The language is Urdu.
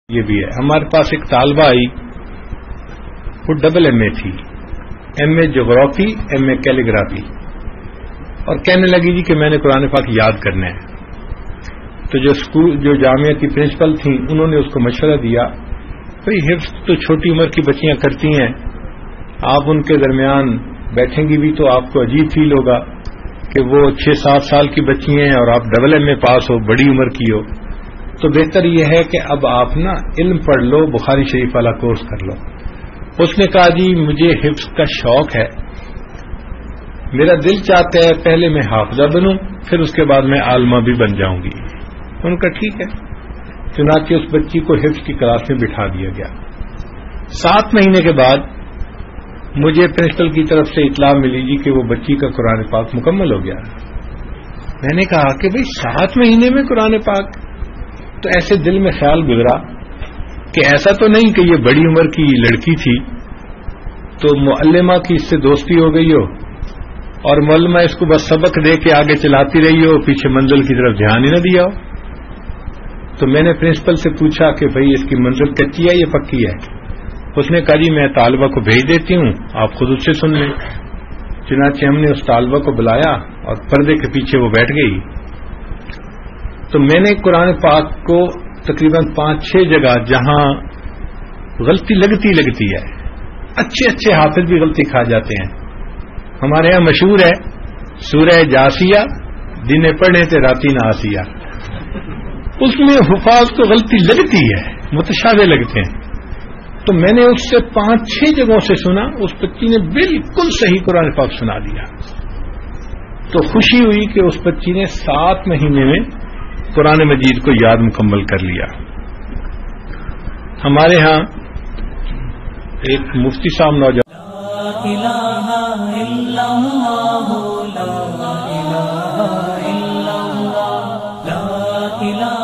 یہ بھی ہے. ہمارے پاس ایک طالبہ آئی، وہ ڈبل ایم اے تھی، ایم اے جغرافی، ایم اے کیلیگرافی، اور کہنے لگی جی کہ میں نے قرآن پاک یاد کرنا ہے. تو جو جامعہ کی پرنسپل تھیں انہوں نے اس کو مشورہ دیا، بھائی حفظ تو چھوٹی عمر کی بچیاں کرتی ہیں، آپ ان کے درمیان بیٹھیں گی بھی تو آپ کو عجیب فیل ہوگا کہ وہ 6-7 سال کی بچی ہیں اور آپ ڈبل ایم اے پاس ہو، بڑی عمر کی ہو. تو بہتر یہ ہے کہ اب آپ نا علم پڑھ لو، بخاری شریف والا کورس کر لو. اس نے کہا جی مجھے حفظ کا شوق ہے، میرا دل چاہتا ہے پہلے میں حافظہ بنوں پھر اس کے بعد میں عالمہ بھی بن جاؤں گی. ان کا ٹھیک ہے. چنانچہ اس بچی کو حفظ کی کلاس میں بٹھا دیا گیا. 7 مہینے کے بعد مجھے پرنسپل کی طرف سے اطلاع ملی جی کہ وہ بچی کا قرآن پاک مکمل ہو گیا. میں نے کہا کہ بھئی 7 مہینے میں قرآن پاک؟ تو ایسے دل میں خیال گزرا کہ ایسا تو نہیں کہ یہ بڑی عمر کی لڑکی تھی تو معلمہ کی اس سے دوستی ہو گئی ہو اور معلمہ اس کو بس سبق دے کے آگے چلاتی رہی ہو، پیچھے منزل کی طرف دھیان ہی نہ دیا ہو. تو میں نے پرنسپل سے پوچھا کہ بھئی اس کی منزل کچی ہے یا پکی ہے؟ اس نے کہا جی میں طالبہ کو بھیج دیتی ہوں، آپ خود اس سے سن لیں. چنانچہ ہم نے اس طالبہ کو بلایا اور پردے کے پیچھے وہ بیٹھ گئی. تو میں نے قرآن پاک کو تقریباً 5-6 جگہ جہاں غلطی لگتی ہے، اچھے حافظ بھی غلطی کھا جاتے ہیں. ہمارے ہاں مشہور ہے سورہ جاسیہ دن پڑھنے تھے راتی نہ آسیہ، اس میں حفاظ کو غلطی لگتی ہے، متشابہ لگتے ہیں. تو میں نے اس سے 5-6 جگہوں سے سنا، اس بچی نے بالکل صحیح قرآن پاک سنا دیا. تو خوشی ہوئی کہ اس بچی نے 7 مہینے میں قرآن مجید کو یاد مکمل کر لیا. ہمارے ہاں ایک مفتی صاحب نوجوان لا